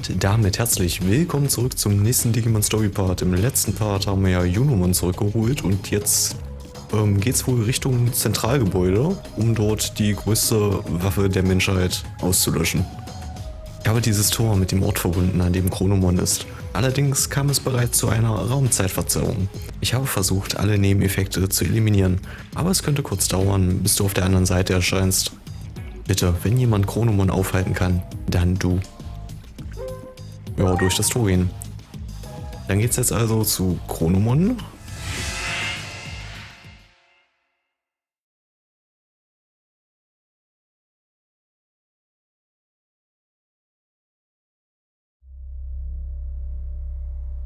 Und damit herzlich willkommen zurück zum nächsten Digimon Story Part. Im letzten Part haben wir ja Junimon zurückgeholt und jetzt geht's wohl Richtung Zentralgebäude, um dort die größte Waffe der Menschheit auszulöschen. Ich habe dieses Tor mit dem Ort verbunden, an dem Chronomon ist. Allerdings kam es bereits zu einer Raumzeitverzerrung. Ich habe versucht, alle Nebeneffekte zu eliminieren, aber es könnte kurz dauern, bis du auf der anderen Seite erscheinst. Bitte, wenn jemand Chronomon aufhalten kann, dann du. Ja, durch das Tor gehen. Dann geht's jetzt also zu Chronomon.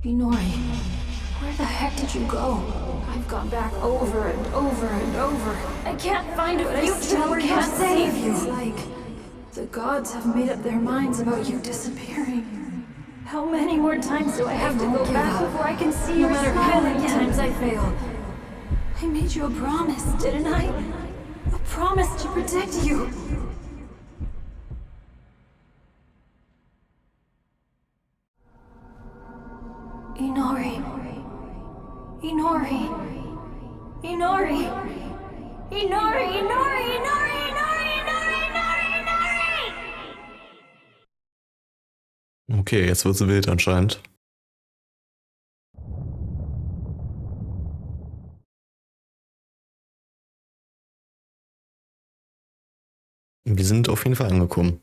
Inori, where the heck did you go? I've gone back over and over and over. I can't find a future where can't save you. It's like the gods have made up their minds about you disappearing. How many more times do I have to go back before I can see your smile again? No matter how many times I fail. I made you a promise, didn't I? A promise to protect you. Inori. Inori. Inori. Inori, Inori, Inori, Inori, Inori, Inori, Inori! Okay, jetzt wird's wild anscheinend. Wir sind auf jeden Fall angekommen.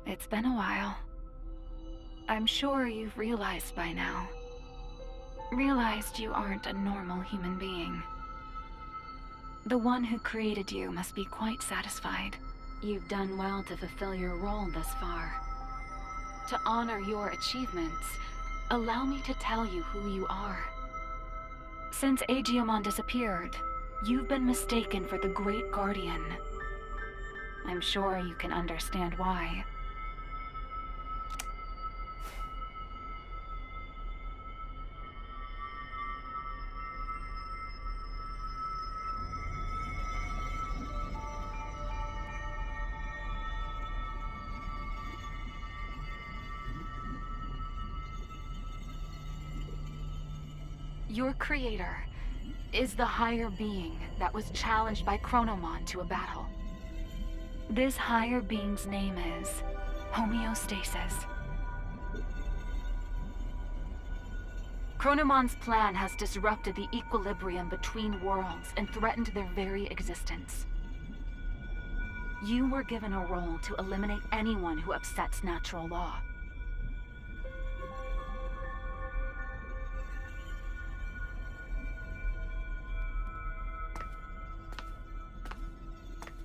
It's been a while. I'm sure you've realized by now. Realized you aren't a normal human being. The one who created you must be quite satisfied. You've done well to fulfill your role thus far. To honor your achievements, allow me to tell you who you are. Since Digimon disappeared, you've been mistaken for the Great Guardian. I'm sure you can understand why. Your creator is the higher being that was challenged by Chronomon to a battle. This higher being's name is homeostasis. Chronomon's plan has disrupted the equilibrium between worlds and threatened their very existence. You were given a role to eliminate anyone who upsets natural law.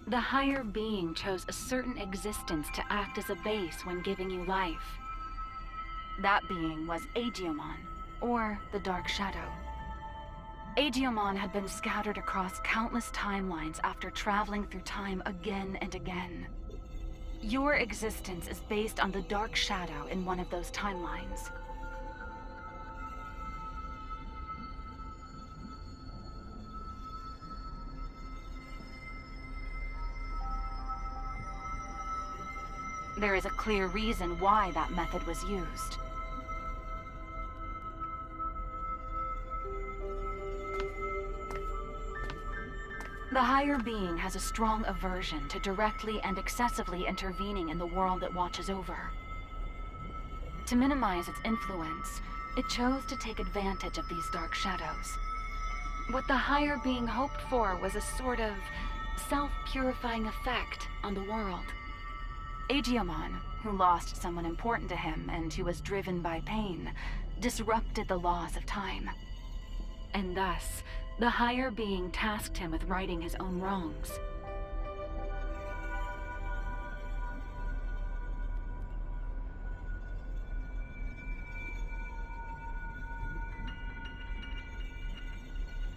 The higher being chose a certain existence to act as a base when giving you life. That being was Digimon, or the Dark Shadow. Digimon had been scattered across countless timelines after traveling through time again and again. Your existence is based on the Dark Shadow in one of those timelines. There is a clear reason why that method was used. The higher being has a strong aversion to directly and excessively intervening in the world it watches over. To minimize its influence, it chose to take advantage of these dark shadows. What the higher being hoped for was a sort of self-purifying effect on the world. Digimon, who lost someone important to him and who was driven by pain, disrupted the laws of time. And thus, the higher being tasked him with righting his own wrongs.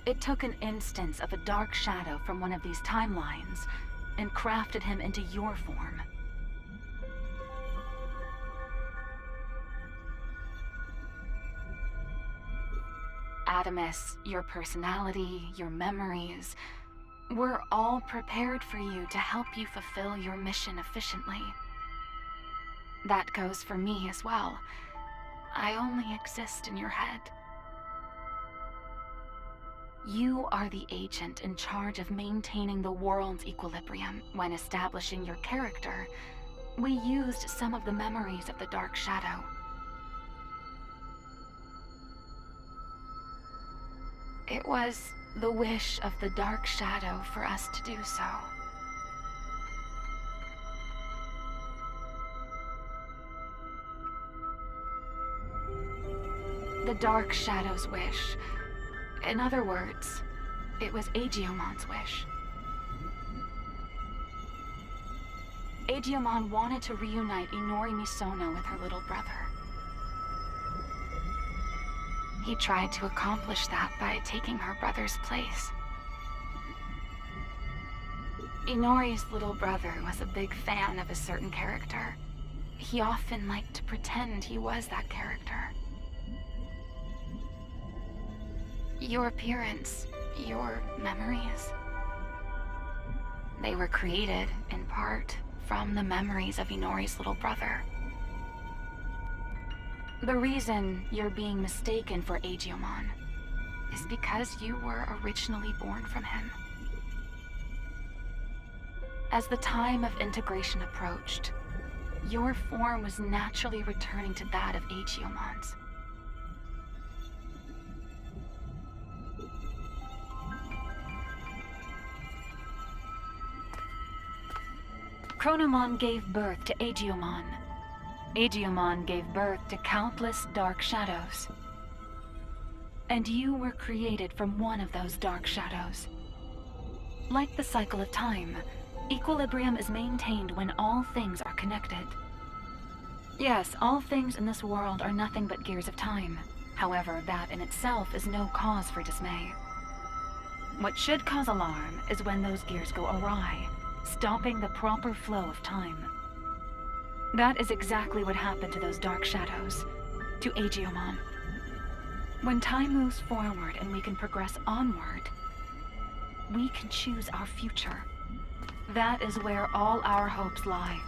It took an instance of a dark shadow from one of these timelines and crafted him into your form. Adamus, your personality, your memories, were all prepared for you to help you fulfill your mission efficiently. That goes for me as well. I only exist in your head. You are the agent in charge of maintaining the world's equilibrium. When establishing your character, we used some of the memories of the Dark Shadow. It was the wish of the Dark Shadow for us to do so. The Dark Shadow's wish. In other words, it was Digimon-Mon's wish. Digimon wanted to reunite Inori Misono with her little brother. He tried to accomplish that by taking her brother's place. Inori's little brother was a big fan of a certain character. He often liked to pretend he was that character. Your appearance, your memories, they were created, in part, from the memories of Inori's little brother. The reason you're being mistaken for Digimon is because you were originally born from him. As the time of integration approached, your form was naturally returning to that of Digimon's. Chronomon gave birth to Digimon. Digimon gave birth to countless dark shadows. And you were created from one of those dark shadows. Like the cycle of time, equilibrium is maintained when all things are connected. Yes, all things in this world are nothing but gears of time. However, that in itself is no cause for dismay. What should cause alarm is when those gears go awry, stopping the proper flow of time. That is exactly what happened to those dark shadows, to Digimon. When time moves forward and we can progress onward, we can choose our future. That is where all our hopes lie.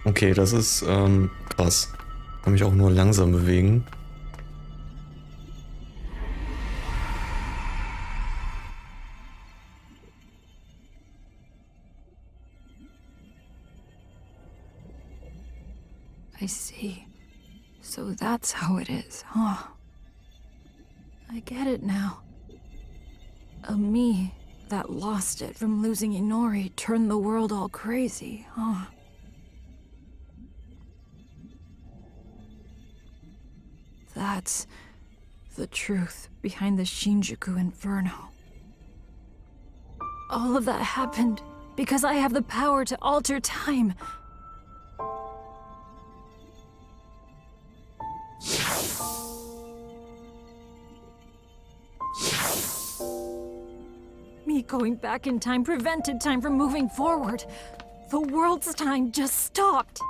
Okay, das ist krass. Kann mich auch nur langsam bewegen. I see. So that's how it is, huh? I get it now. A me that lost it from losing Inori turned the world all crazy, huh? That's the truth behind the Shinjuku Inferno. All of that happened because I have the power to alter time. Me going back in time prevented time from moving forward. The world's time just stopped.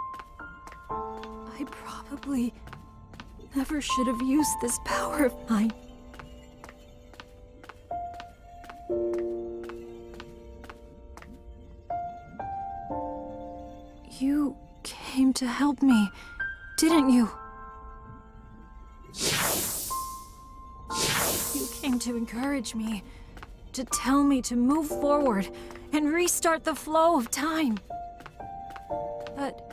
I probably never should have used this power of mine. You came to help me, didn't you? around to encourage me, to tell me to move forward and restart the flow of time. But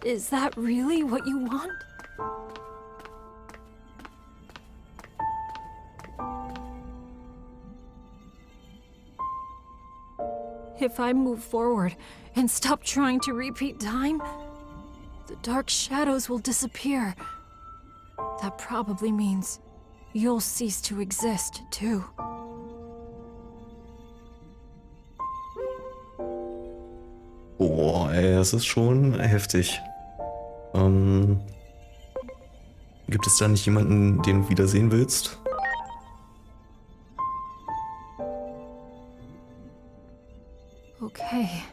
is that really what you want? If I move forward and stop trying to repeat time, the dark shadows will disappear. That probably means you'll cease to exist, too. Boah, ey, das ist schon heftig. Gibt es da nicht jemanden, den du wiedersehen willst? Okay.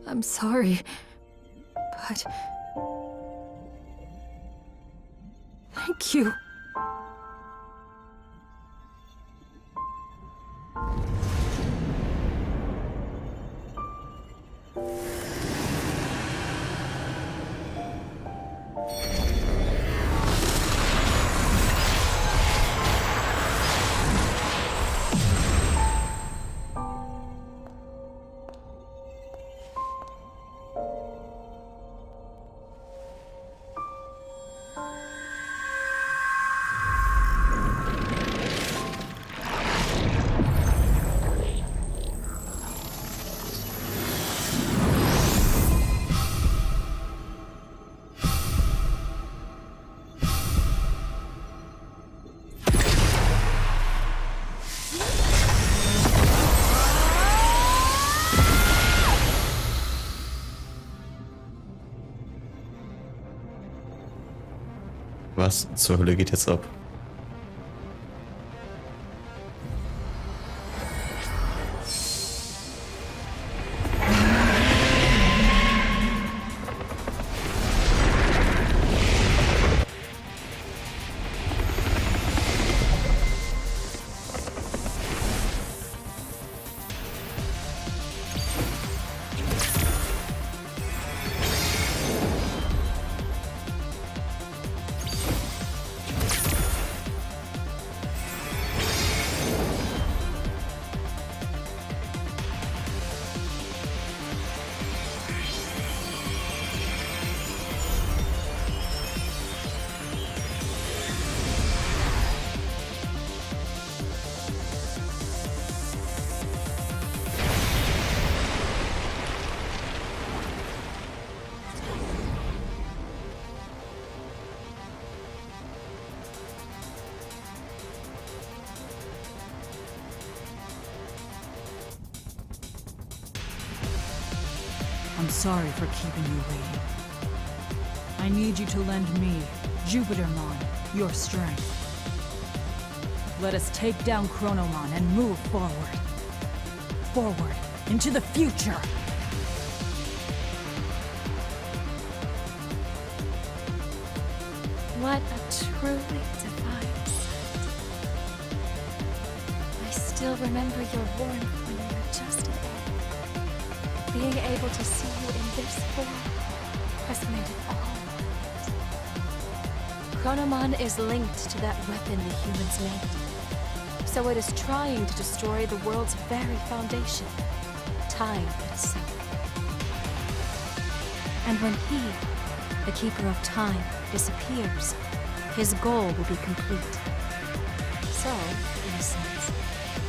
I'm sorry, but... Thank you. Was zur Hölle geht jetzt ab? I'm sorry for keeping you waiting. I need you to lend me, Jupitermon, your strength. Let us take down Chronomon and move forward. Forward, into the future! What a truly divine sight. I still remember your warmth when you were just an egg. Being able to see you in this form has made it all worth it. Chronomon is linked to that weapon the humans made. So it is trying to destroy the world's very foundation, time itself. And when he, the Keeper of Time, disappears, his goal will be complete. So, in a sense,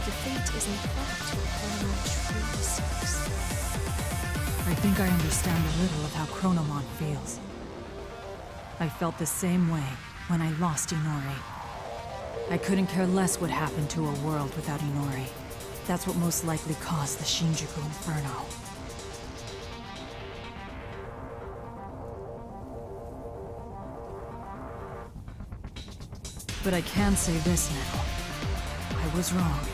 defeat is in fact what Chronomon truly seeks. I think I understand a little of how Chronomon feels. I felt the same way when I lost Inori. I couldn't care less what happened to a world without Inori. That's what most likely caused the Shinjuku Inferno. But I can say this now. I was wrong.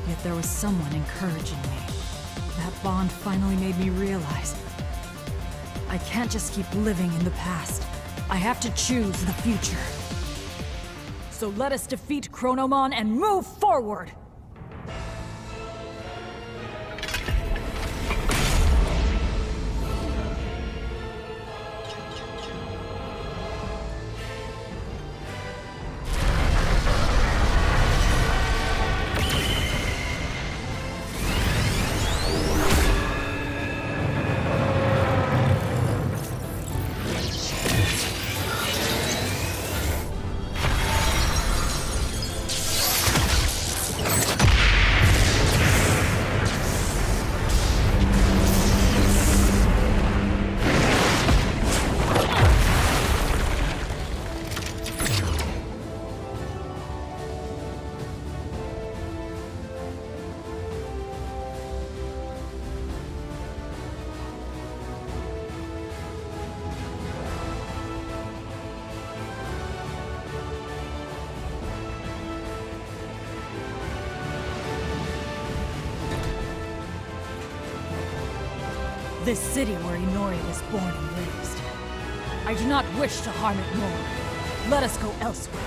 Yet there was someone encouraging me. That bond finally made me realize I can't just keep living in the past. I have to choose the future. So let us defeat Chronomon and move forward! This city where Inori was born and raised. I do not wish to harm it more. Let us go elsewhere.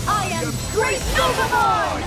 I am Great Overlord!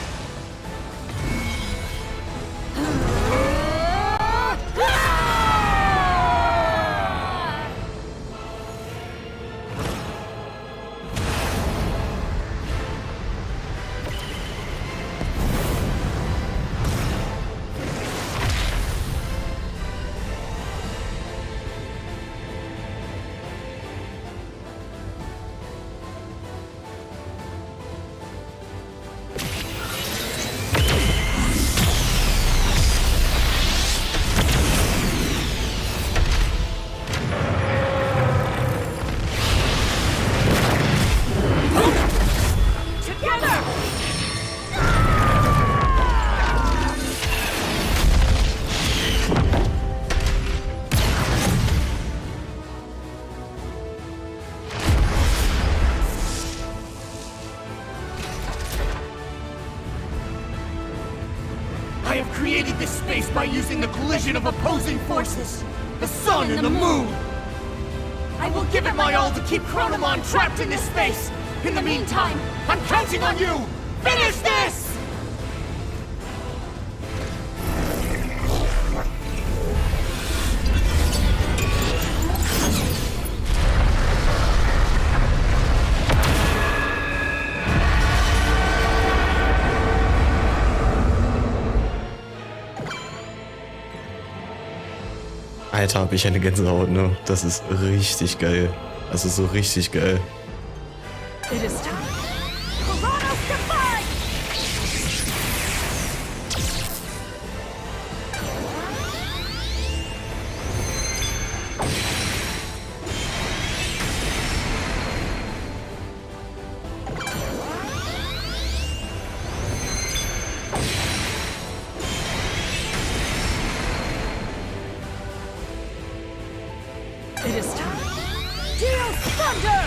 I have created this space by using the collision of opposing forces, the sun and the moon. I will give it my all to keep Chronomon trapped in this space. In the meantime, I'm counting on you! Finish this! Alter, hab ich eine Gänsehaut, ne? Das ist richtig geil. Das ist so richtig geil. It is time. It is time. Deal thunder!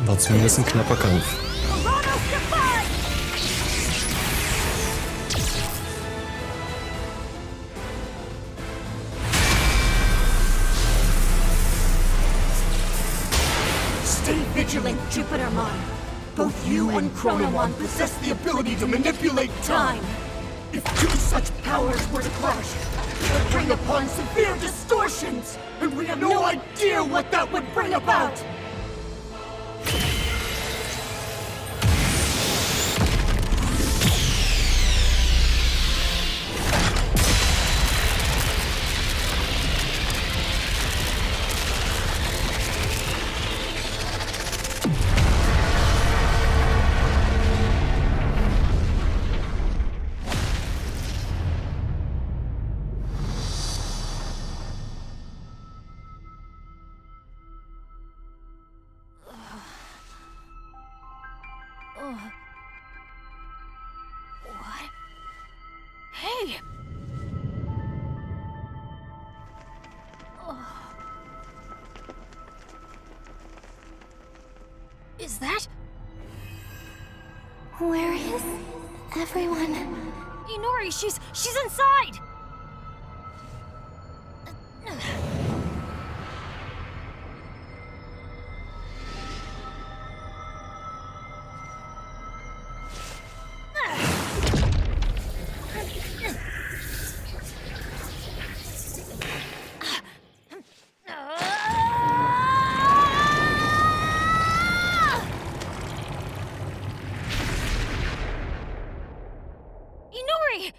War zumindest ein knapper Kampf. Stay vigilant, Jupitermon. Both you and Chronomon possess the ability to manipulate time. If two such powers were to clash, it would bring upon severe distortions, and we have no idea what that would bring about. What? Hey! Is that? Where is everyone? Inori, she's inside! Inori!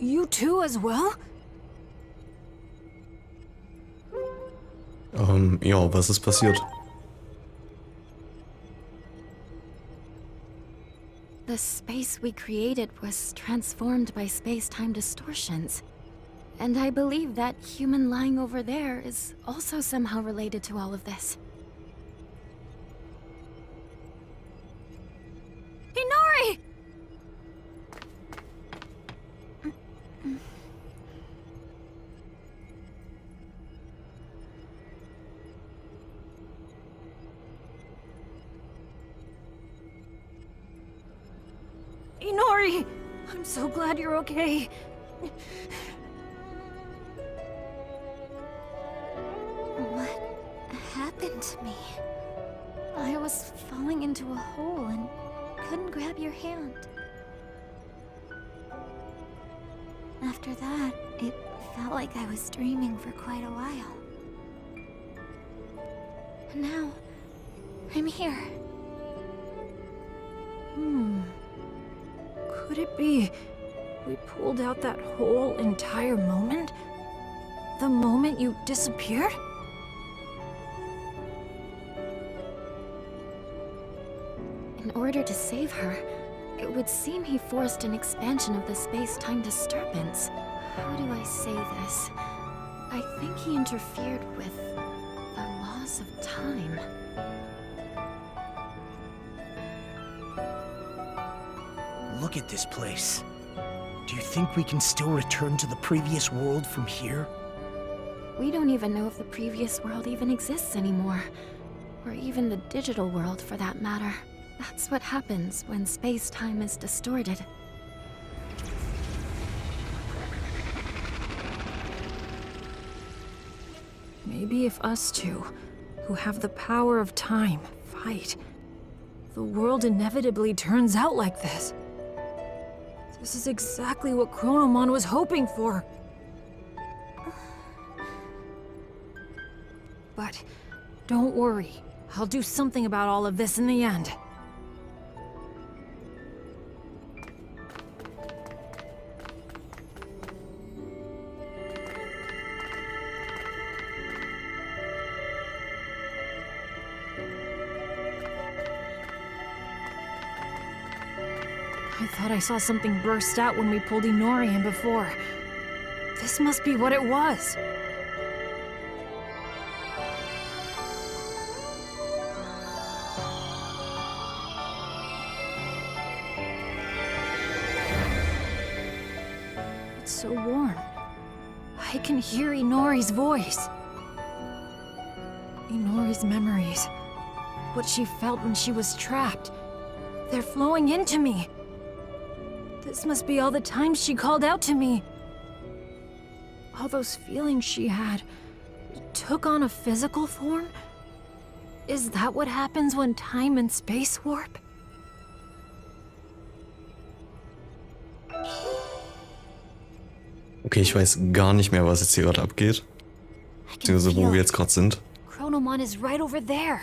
You too as well? Ja, was ist passiert? The space we created was transformed by space-time distortions. And I believe that human lying over there is also somehow related to all of this. Inori! Inori! I'm so glad you're okay. What happened to me? I was falling into a hole and couldn't grab your hand. After that, it felt like I was dreaming for quite a while. And now, I'm here. Could it be we pulled out that whole entire moment? The moment you disappeared? In order to save her, it would seem he forced an expansion of the space-time disturbance. How do I say this? I think he interfered with the laws of time. Look at this place. Do you think we can still return to the previous world from here? We don't even know if the previous world even exists anymore. Or even the digital world, for that matter. That's what happens when space-time is distorted. Maybe if us two, who have the power of time, fight, the world inevitably turns out like this. This is exactly what Chronomon was hoping for. But don't worry. I'll do something about all of this in the end. I thought I saw something burst out when we pulled Inori in before. This must be what it was. It's so warm. I can hear Inori's voice. Inori's memories. What she felt when she was trapped. They're flowing into me. This must be all the times she called out to me. All those feelings she had took on a physical form? Is that what happens when time and space warp? Okay, ich weiß gar nicht mehr, was jetzt hier gerade abgeht. Beziehungsweise wo wir jetzt gerade sind. Chronomon is right over there.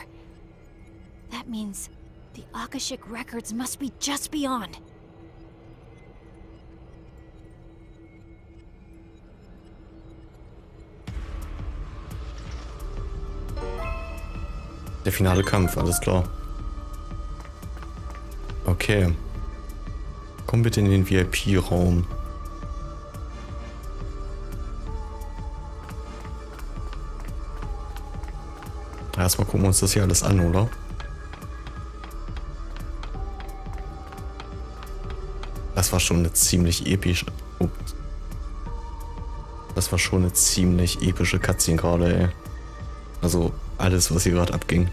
That means the Akashic records must be just beyond. Der finale Kampf, alles klar. Okay. Komm bitte in den VIP-Raum. Erstmal gucken wir uns das hier alles an, oder? Das war schon eine ziemlich epische... Ups. Das war schon eine ziemlich epische Cutscene gerade, ey. Also alles, was hier gerade abging.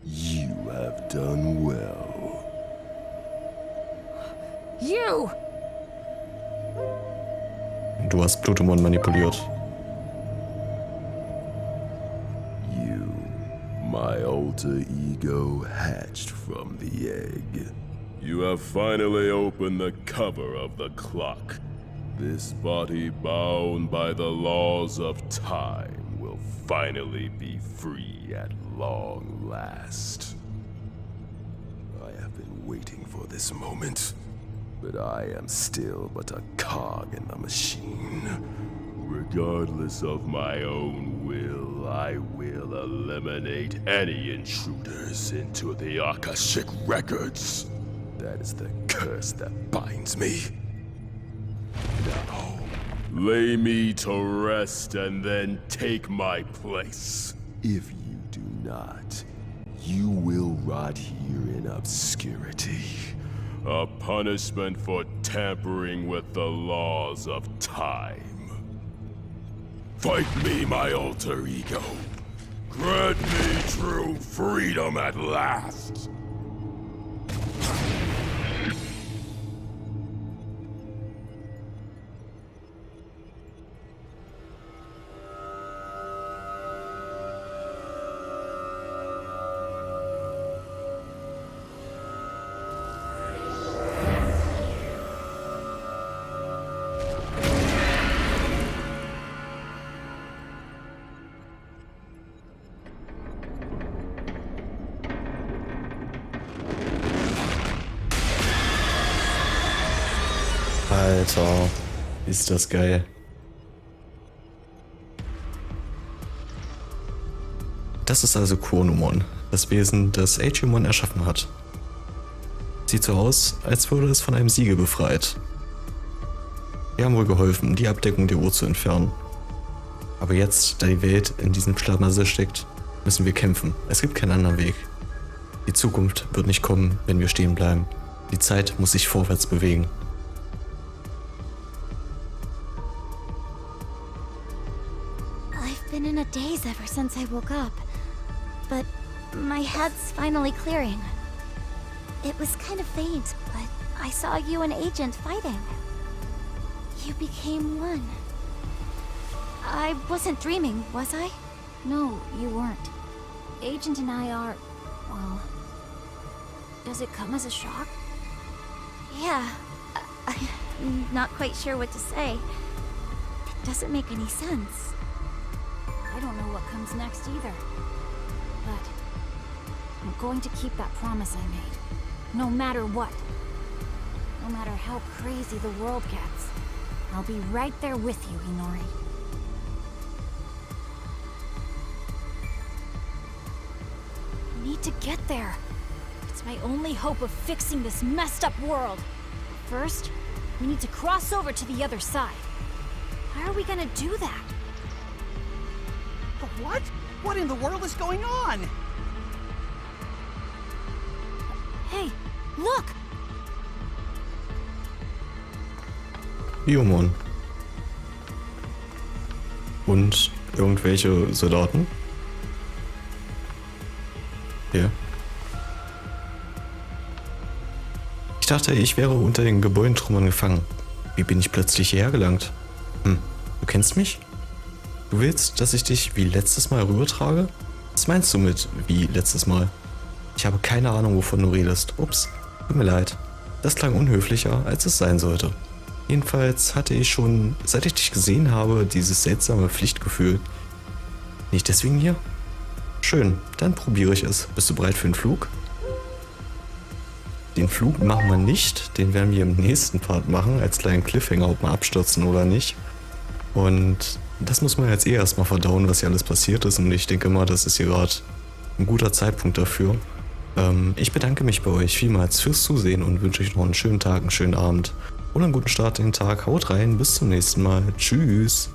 You have done well. You! Du hast Plutomon manipuliert. You, my alter ego hatched from the egg. You have finally opened the cover of the clock. This body bound by the laws of time will will finally be free at long last. I have been waiting for this moment, but I am still but a cog in the machine. Regardless of my own will, I will eliminate any intruders into the Akashic records. That is the curse that binds me. Now, lay me to rest and then take my place. If you do not, you will rot here in obscurity. A punishment for tampering with the laws of time. Fight me, my alter ego. Grant me true freedom at last. Alter, ist das geil. Das ist also Chronomon, das Wesen, das Digimon erschaffen hat. Sieht so aus, als würde es von einem Siegel befreit. Wir haben wohl geholfen, die Abdeckung der Uhr zu entfernen. Aber jetzt, da die Welt in diesem Schlamassel steckt, müssen wir kämpfen. Es gibt keinen anderen Weg. Die Zukunft wird nicht kommen, wenn wir stehen bleiben. Die Zeit muss sich vorwärts bewegen. I've been in a daze ever since I woke up, but my head's finally clearing. It was kind of faint, but I saw you and Agent fighting. You became one. I wasn't dreaming, was I? No, you weren't. Agent and I are... well... Does it come as a shock? Yeah. I'm not quite sure what to say. It doesn't make any sense. I don't know what comes next either. But... I'm going to keep that promise I made. No matter what. No matter how crazy the world gets. I'll be right there with you, Inori. We need to get there. It's my only hope of fixing this messed up world. First, we need to cross over to the other side. How are we gonna do that? What? What in the world is going on? Hey, look! Digimon. Und irgendwelche Soldaten? Hier. Ich dachte, ich wäre unter den Gebäudetrümmern gefangen. Wie bin ich plötzlich hierher gelangt? Du kennst mich? Du willst, dass ich dich wie letztes Mal rübertrage? Was meinst du mit wie letztes Mal? Ich habe keine Ahnung, wovon du redest. Ups, tut mir leid. Das klang unhöflicher, als es sein sollte. Jedenfalls hatte ich schon, seit ich dich gesehen habe, dieses seltsame Pflichtgefühl. Nicht deswegen hier? Schön, dann probiere ich es. Bist du bereit für den Flug? Den Flug machen wir nicht, den werden wir im nächsten Part machen, als kleinen Cliffhanger, ob wir abstürzen oder nicht. Und das muss man jetzt erstmal verdauen, was hier alles passiert ist, und ich denke mal, das ist hier gerade ein guter Zeitpunkt dafür. Ich bedanke mich bei euch vielmals fürs Zusehen und wünsche euch noch einen schönen Tag, einen schönen Abend und einen guten Start in den Tag. Haut rein, bis zum nächsten Mal. Tschüss.